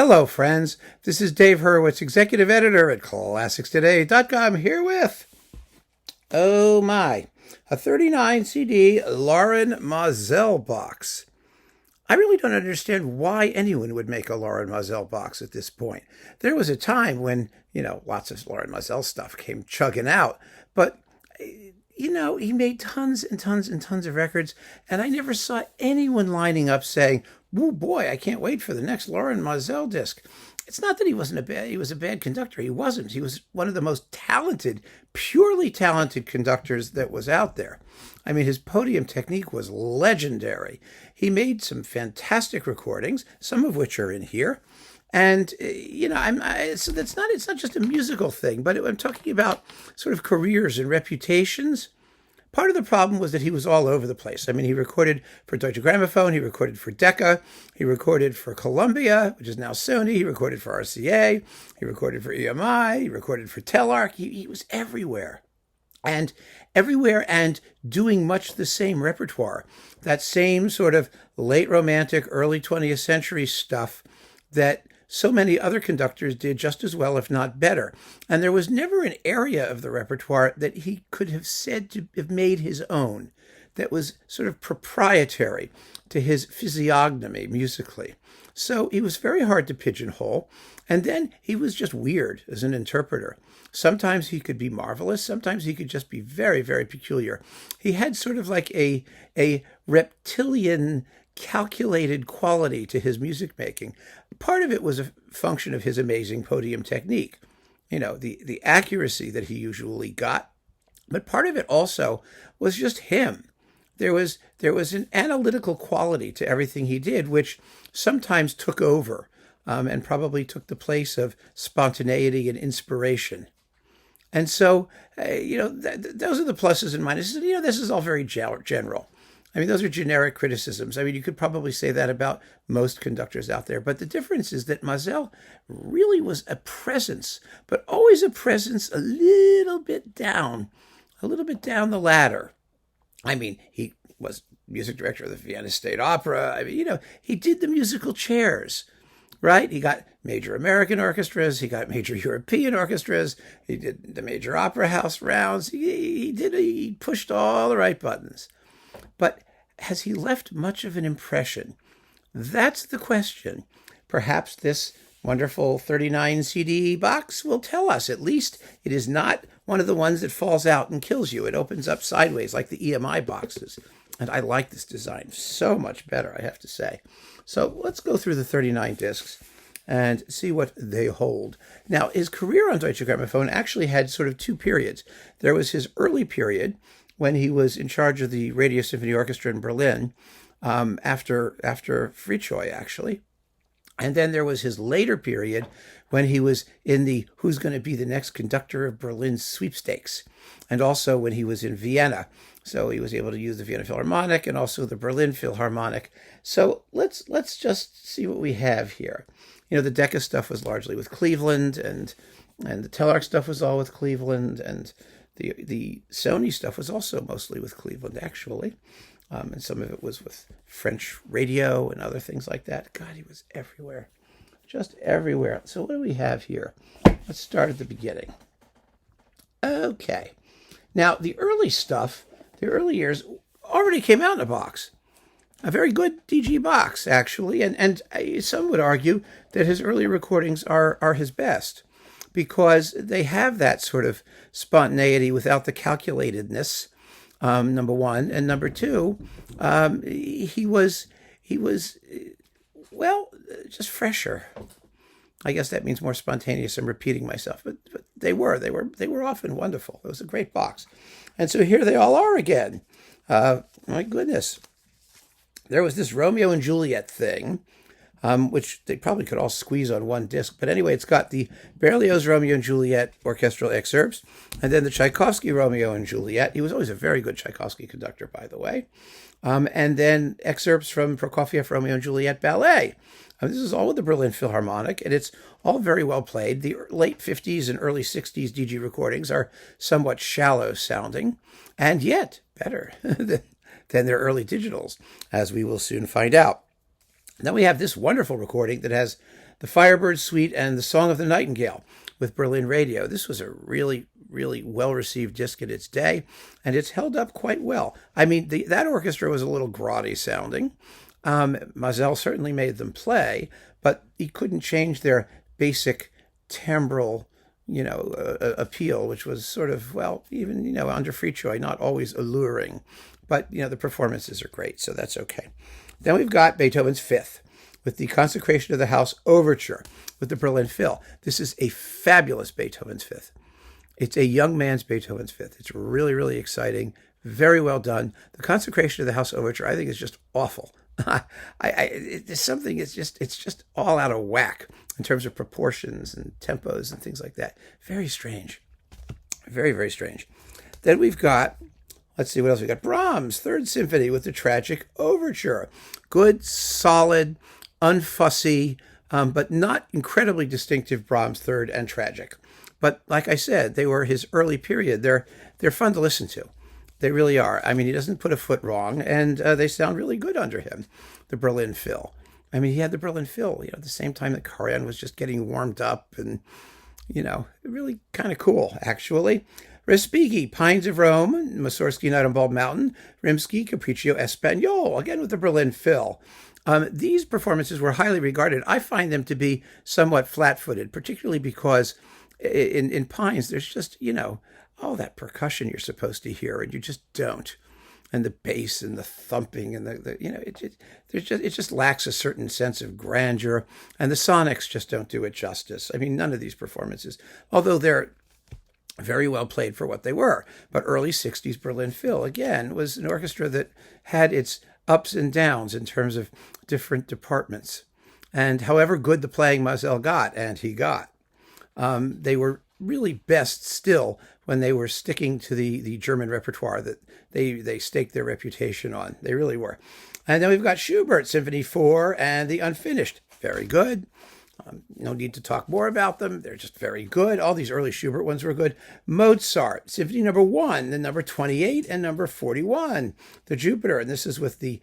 Hello, friends. This is Dave Hurwitz, executive editor at ClassicStoday.com, here with, oh my, a 39 CD Lorin Maazel box. I really don't understand why anyone would make a Lorin Maazel box at this point. There was a time when, lots of Lorin Maazel stuff came chugging out, but he made tons and tons and tons of records, and I never saw anyone lining up saying, "Oh boy, I can't wait for the next Lorin Maazel disc." It's not that he was a bad conductor. He wasn't. He was one of the most talented, purely talented conductors that was out there. I mean, his podium technique was legendary. He made some fantastic recordings, some of which are in here. And, so it's not just a musical thing, but I'm talking about sort of careers and reputations. Part of the problem was that he was all over the place. I mean, he recorded for Deutsche Grammophon, he recorded for Decca, he recorded for Columbia, which is now Sony, he recorded for RCA, he recorded for EMI, he recorded for Telarc. He was everywhere. And doing much the same repertoire, that same sort of late Romantic, early 20th century stuff that so many other conductors did just as well, if not better. And there was never an area of the repertoire that he could have said to have made his own, that was sort of proprietary to his physiognomy musically. So he was very hard to pigeonhole. And then he was just weird as an interpreter. Sometimes he could be marvelous. Sometimes he could just be very, very peculiar. He had sort of like a reptilian, calculated quality to his music making. Part of it was a function of his amazing podium technique, the accuracy that he usually got. But part of it also was just him. There was an analytical quality to everything he did, which sometimes took over and probably took the place of spontaneity and inspiration. And so, those are the pluses and minuses. This is all very general. I mean, those are generic criticisms. I mean, you could probably say that about most conductors out there. But the difference is that Maazel really was a presence, but always a presence a little bit down the ladder. I mean, he was music director of the Vienna State Opera. I mean, he did the musical chairs, right? He got major American orchestras. He got major European orchestras. He did the major opera house rounds. He pushed all the right buttons. But has he left much of an impression? That's the question. Perhaps this wonderful 39 CD box will tell us. At least it is not one of the ones that falls out and kills you. It opens up sideways like the EMI boxes. And I like this design so much better, I have to say. So let's go through the 39 discs and see what they hold. Now, his career on Deutsche Grammophon actually had sort of two periods. There was his early period, when he was in charge of the Radio Symphony Orchestra in Berlin, after Fritzsche, actually. And then there was his later period when he was in the Who's Going to Be the Next Conductor of Berlin sweepstakes, and also when he was in Vienna. So he was able to use the Vienna Philharmonic and also the Berlin Philharmonic. So let's just see what we have here. The Decca stuff was largely with Cleveland, and the Telarc stuff was all with Cleveland, and the Sony stuff was also mostly with Cleveland, actually. And some of it was with French radio and other things like that. God, he was everywhere. Just everywhere. So what do we have here? Let's start at the beginning. Okay. Now, the early stuff, the early years, already came out in a box. A very good DG box, actually. And some would argue that his early recordings are his best, because they have that sort of spontaneity without the calculatedness, number one. And number two, he was just fresher. I guess that means more spontaneous. I'm repeating myself, but they were often wonderful. It was a great box. And so here they all are again. My goodness. There was this Romeo and Juliet thing, which they probably could all squeeze on one disc. But anyway, it's got the Berlioz Romeo and Juliet orchestral excerpts, and then the Tchaikovsky Romeo and Juliet. He was always a very good Tchaikovsky conductor, by the way. And then excerpts from Prokofiev Romeo and Juliet Ballet. This is all with the Berlin Philharmonic, and it's all very well played. The late 50s and early 60s DG recordings are somewhat shallow sounding, and yet better than their early digitals, as we will soon find out. Then we have this wonderful recording that has the Firebird Suite and the Song of the Nightingale with Berlin Radio. This was a really, really well-received disc in its day, and it's held up quite well. I mean, that orchestra was a little grotty sounding. Maazel certainly made them play, but he couldn't change their basic timbral, appeal, which was sort of, well, even, under Fritzsche, not always alluring. But, the performances are great, so that's okay. Then we've got Beethoven's Fifth with the Consecration of the House Overture with the Berlin Phil. This is a fabulous Beethoven's Fifth. It's a young man's Beethoven's Fifth. It's really, really exciting. Very well done. The Consecration of the House Overture, I think, is just awful. It's something. It's just all out of whack in terms of proportions and tempos and things like that. Very strange. Very, very strange. Then we've got, let's see what else we got. Brahms' Third Symphony with the Tragic Overture. Good, solid, unfussy, but not incredibly distinctive Brahms Third and Tragic. But like I said, they were his early period. They're fun to listen to. They really are. I mean, he doesn't put a foot wrong, and they sound really good under him. The Berlin Phil. I mean, he had the Berlin Phil, at the same time that Karajan was just getting warmed up, and really kind of cool, actually. Respighi, Pines of Rome, Mussorgsky, Night on Bald Mountain, Rimsky, Capriccio Espagnol, again with the Berlin Phil. These performances were highly regarded. I find them to be somewhat flat-footed, particularly because in Pines, there's just, all that percussion you're supposed to hear, and you just don't. And the bass and the thumping and it just lacks a certain sense of grandeur, and the sonics just don't do it justice. I mean, none of these performances, although they're very well played for what they were. But early 60s Berlin Phil, again, was an orchestra that had its ups and downs in terms of different departments. And however good the playing Maazel got, and he got, they were really best still when they were sticking to the German repertoire that they staked their reputation on. They really were. And then we've got Schubert, Symphony 4 and the Unfinished. Very good. No need to talk more about them. They're just very good. All these early Schubert ones were good. Mozart, Symphony number 1, then number 28 and number 41, the Jupiter. And this is with the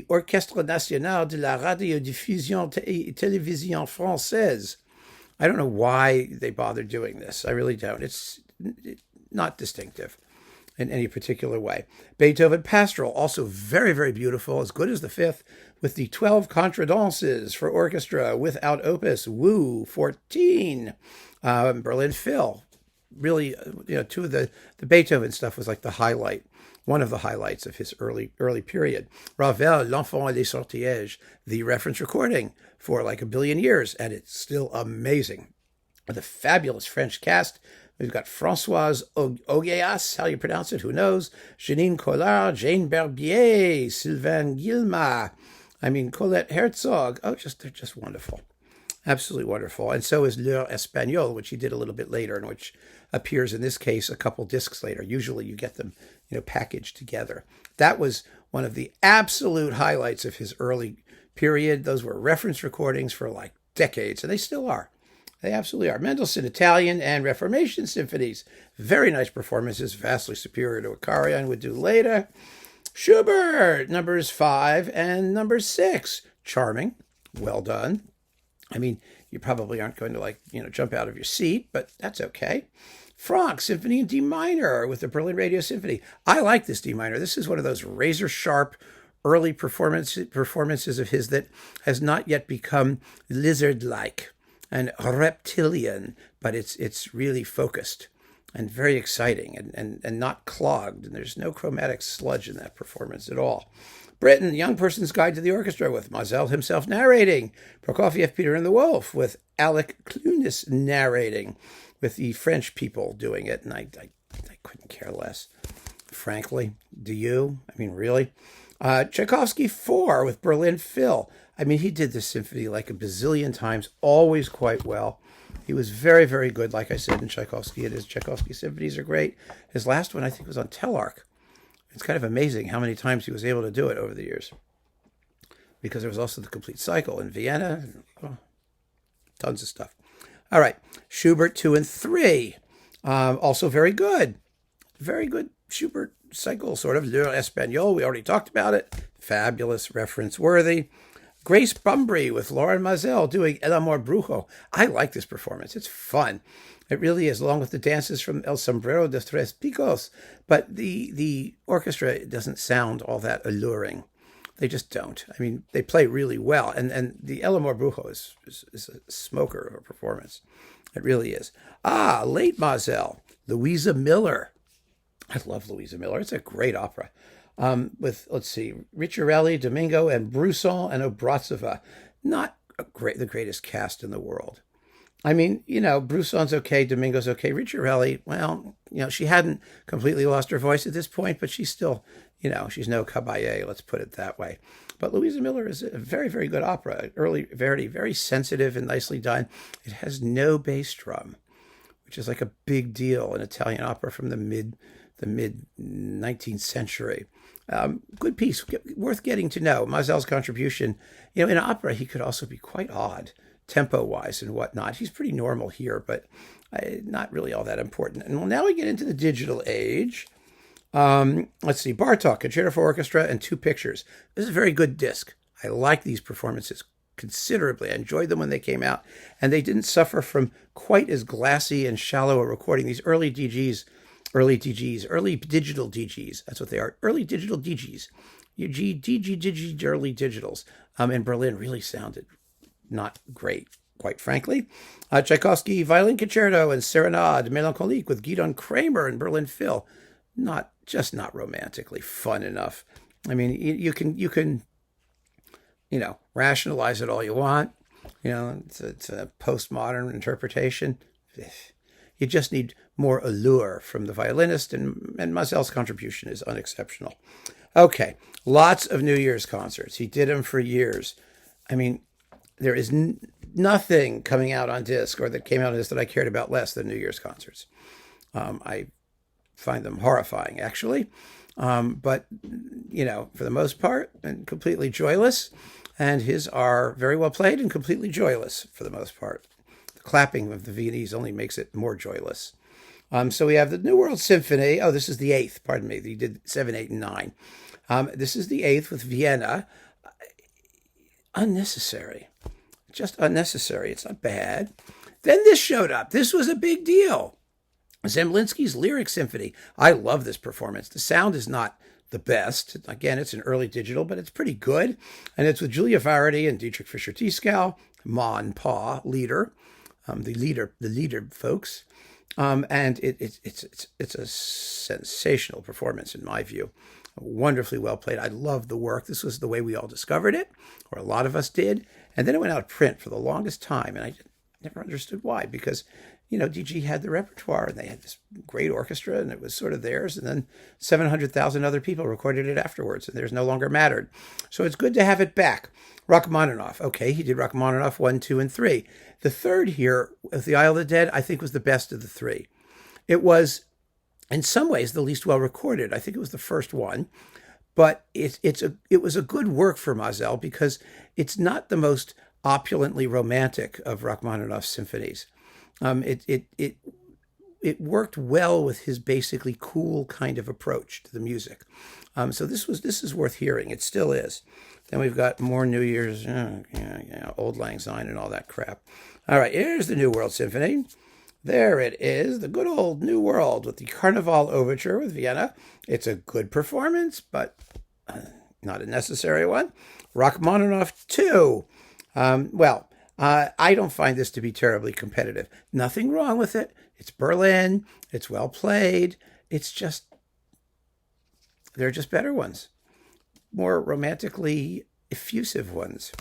Orchestre National de la Radiodiffusion Télévision Française. I don't know why they bothered doing this. I really don't. It's not distinctive in any particular way. Beethoven Pastoral, also very, very beautiful, as good as the Fifth, with the 12 contradances for orchestra without opus. Woo, 14. Berlin Phil. Really, two of the Beethoven stuff was like the highlight, one of the highlights of his early period. Ravel, L'Enfant et les Sortilèges, the reference recording for like a billion years, and it's still amazing. The fabulous French cast. We've got Françoise Augeas, how you pronounce it, who knows? Janine Collard, Jane Barbier, Sylvain Guillemot, Colette Herzog. They're just wonderful. Absolutely wonderful. And so is L'Heure Espagnole, which he did a little bit later, and which appears in this case a couple discs later. Usually you get them, packaged together. That was one of the absolute highlights of his early period. Those were reference recordings for like decades, and they still are. They absolutely are. Mendelssohn Italian and Reformation symphonies. Very nice performances, vastly superior to what Karajan would do later. Schubert, numbers 5 and number 6. Charming. Well done. You probably aren't going to jump out of your seat, but that's okay. Franck, Symphony in D minor with the Berlin Radio Symphony. I like this D minor. This is one of those razor-sharp early performances of his that has not yet become lizard-like and reptilian, but it's really focused and very exciting and not clogged, and there's no chromatic sludge in that performance at all. Britain, Young Person's Guide to the Orchestra with Maazel himself narrating. Prokofiev, Peter and the Wolf with Alec Clunis narrating, with the French people doing it, and I couldn't care less, frankly. Do you? Really? Tchaikovsky 4 with Berlin Phil. He did this symphony like a bazillion times, always quite well. He was very, very good, like I said, in Tchaikovsky. His Tchaikovsky symphonies are great. His last one, I think, was on Telarc. It's kind of amazing how many times he was able to do it over the years. Because there was also the complete cycle in Vienna. Tons of stuff. All right. Schubert 2 and 3. Also very good. Very good Schubert cycle, sort of. L'Heure Espagnole, we already talked about it. Fabulous, reference worthy. Grace Bumbry with Lorin Maazel doing El Amor Brujo. I like this performance. It's fun. It really is, along with the dances from El Sombrero de Tres Picos. But the orchestra doesn't sound all that alluring. They just don't. I mean, they play really well. And the El Amor Brujo is a smoker of a performance. It really is. Late Maazel, Louisa Miller. I love Louisa Miller. It's a great opera. With, let's see, Ricciarelli, Domingo, and Brusson and Obrazova. Not the greatest cast in the world. I mean, Brusson's okay, Domingo's okay. Ricciarelli, well, she hadn't completely lost her voice at this point, but she's still, she's no Caballé, let's put it that way. But Louisa Miller is a very, very good opera. Early Verdi, very sensitive and nicely done. It has no bass drum, which is like a big deal in Italian opera from the mid 19th century. Good piece, worth getting to know. Maazel's contribution, in opera, he could also be quite odd, tempo-wise and whatnot. He's pretty normal here, but not really all that important. And now we get into the digital age. Let's see, Bartók, Concerto for Orchestra and 2 Pictures. This is a very good disc. I like these performances considerably. I enjoyed them when they came out, and they didn't suffer from quite as glassy and shallow a recording. These early early digital DGs, that's what they are, early digital DGs. Early digitals in Berlin really sounded not great, quite frankly. Tchaikovsky Violin Concerto and Serenade Melancholique with Gidon Kramer and Berlin Phil. Not romantically fun enough. I mean, you can rationalize it all you want. It's a postmodern interpretation. You just need more allure from the violinist, and Maazel's contribution is unexceptional. Okay, lots of New Year's concerts. He did them for years. I mean, there is nothing coming out on disc or that came out on disc that I cared about less than New Year's concerts. I find them horrifying, actually. But, for the most part, and completely joyless. And his are very well played and completely joyless for the most part. The clapping of the Viennese only makes it more joyless. So we have the New World Symphony. Oh, this is the 8th, pardon me. He did 7, 8, and 9. This is the 8th with Vienna. Unnecessary. Just unnecessary. It's not bad. Then this showed up. This was a big deal. Zemlinsky's Lyric Symphony. I love this performance. The sound is not the best. Again, it's an early digital, but it's pretty good. And it's with Julia Varady and Dietrich Fischer-Dieskau, Ma and Pa, leader, the leader folks. And it's a sensational performance in my view. Wonderfully well played. I love the work. This was the way we all discovered it, or a lot of us did. And then it went out of print for the longest time, and I never understood why, because DG had the repertoire, and they had this great orchestra, and it was sort of theirs, and then 700,000 other people recorded it afterwards, and there's no longer mattered. So it's good to have it back. Rachmaninoff. Okay, he did Rachmaninoff 1, 2, and 3. The third here, with The Isle of the Dead, I think was the best of the 3. It was, in some ways, the least well recorded. I think it was the first one, but it was a good work for Maazel because it's not the most opulently romantic of Rachmaninoff's symphonies. It worked well with his basically cool kind of approach to the music. So this is worth hearing. It still is. Then we've got more New Year's, Old Lang Syne and all that crap. All right, here's the New World Symphony. There it is, the good old New World with the Carnival Overture with Vienna. It's a good performance, but not a necessary one. Rachmaninoff 2. I don't find this to be terribly competitive. Nothing wrong with it. It's Berlin. It's well played. There are just better ones. More romantically effusive ones.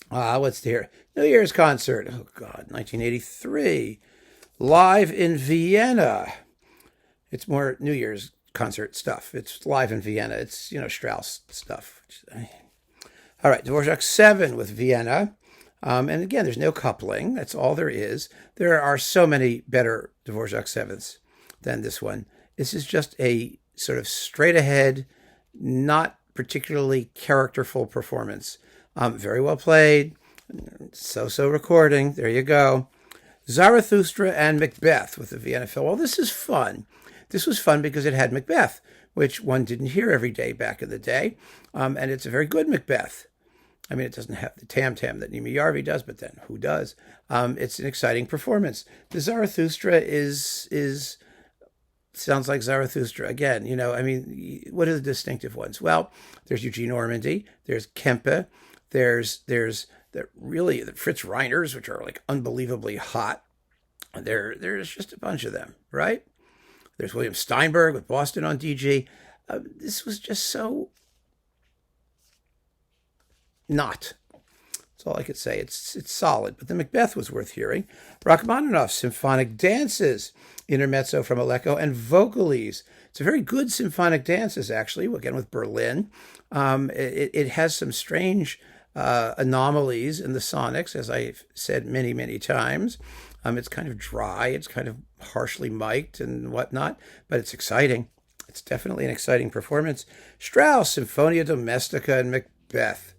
What's here? New Year's concert. Oh, God, 1983. Live in Vienna. It's more New Year's concert stuff. It's live in Vienna. It's, Strauss stuff. All right, Dvorak 7 with Vienna. And again, there's no coupling. That's all there is. There are so many better Dvorak 7s than this one. This is just a sort of straight ahead, not particularly characterful performance. Very well played. So recording. There you go. Zarathustra and Macbeth with the Vienna Phil. Well, this is fun. This was fun because it had Macbeth, which one didn't hear every day back in the day. And it's a very good Macbeth. I mean, it doesn't have the tam-tam that Nima Yarvi does, but then who does? It's an exciting performance. The Zarathustra is sounds like Zarathustra again. I mean, what are the distinctive ones? Well, there's Eugene Ormandy, there's Kempe, there's the Fritz Reiners, which are like unbelievably hot. There's just a bunch of them, right? There's William Steinberg with Boston on DG. This was just so not. That's all I could say. It's solid, but the Macbeth was worth hearing. Rachmaninoff's Symphonic Dances, Intermezzo from Aleko, and Vocalese. It's a very good symphonic dances, actually, again with Berlin. It has some strange anomalies in the sonics, as I've said many, many times. It's kind of dry, it's kind of harshly mic'd and whatnot, but it's exciting. It's definitely an exciting performance. Strauss, Symphonia Domestica and Macbeth.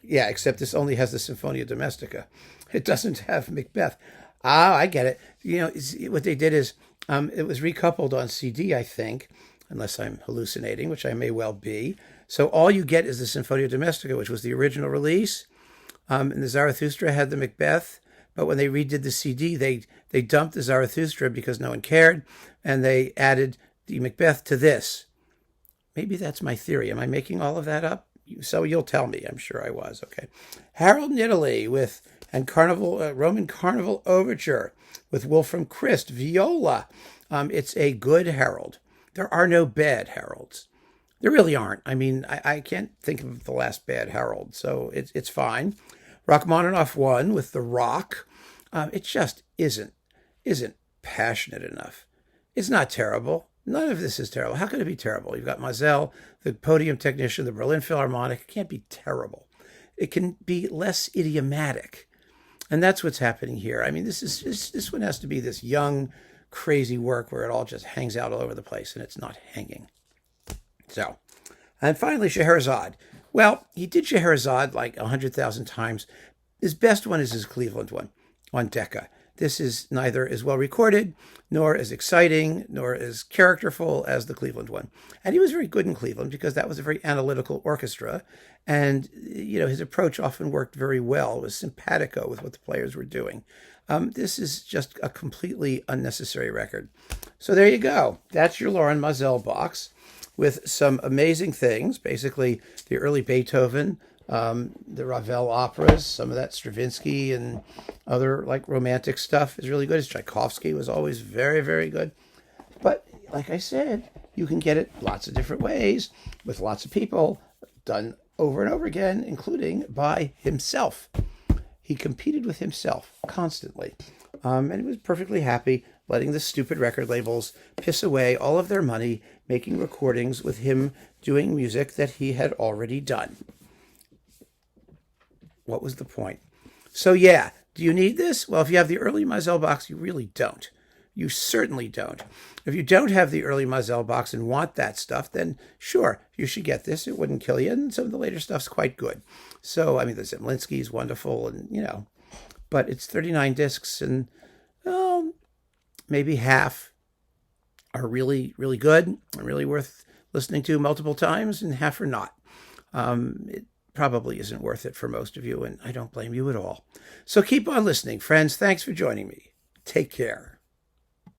Yeah, except this only has the Symphonia Domestica. It doesn't have Macbeth. Ah, I get it. What they did is it was recoupled on CD, I think, unless I'm hallucinating, which I may well be. So all you get is the Symphonia Domestica, which was the original release. And the Zarathustra had the Macbeth. But when they redid the CD, they dumped the Zarathustra because no one cared, and they added the Macbeth to this. Maybe that's my theory. Am I making all of that up? So you'll tell me. I'm sure I was. Okay. Harold Nidalee and Roman Carnival Overture with Wolfram Christ, viola. It's a good Harold. There are no bad Harolds. There really aren't. I mean, I can't think of the last bad Harold, so it's fine. Rachmaninoff 1 with the Rock. It just isn't passionate enough. It's not terrible. None of this is terrible. How could it be terrible? You've got Maazel, the podium technician, the Berlin Philharmonic. It can't be terrible. It can be less idiomatic. And that's what's happening here. I mean, this one has to be this young, crazy work where it all just hangs out all over the place, and it's not hanging. So, and finally, Scheherazade. Well, he did Scheherazade like 100,000 times. His best one is his Cleveland one on Decca. This is neither as well recorded, nor as exciting, nor as characterful as the Cleveland one. And he was very good in Cleveland because that was a very analytical orchestra. And, his approach often worked very well. It was simpatico with what the players were doing. This is just a completely unnecessary record. So there you go. That's your Lorin Maazel box with some amazing things. Basically, the early Beethoven, the Ravel operas, some of that Stravinsky and other like romantic stuff is really good. His Tchaikovsky was always very, very good. But like I said, you can get it lots of different ways with lots of people, done over and over again, including by himself. He competed with himself constantly. And he was perfectly happy letting the stupid record labels piss away all of their money making recordings with him doing music that he had already done. What was the point? So yeah, do you need this? Well, if you have the early Maazel box, you really don't. You certainly don't. If you don't have the early Maazel box and want that stuff, then sure, you should get this. It wouldn't kill you. And some of the later stuff's quite good. So, I mean, the Zemlinsky is wonderful and, but it's 39 discs and, maybe half are really, really good and really worth listening to multiple times and half are not. It probably isn't worth it for most of you, and I don't blame you at all. So keep on listening, friends. Thanks for joining me. Take care.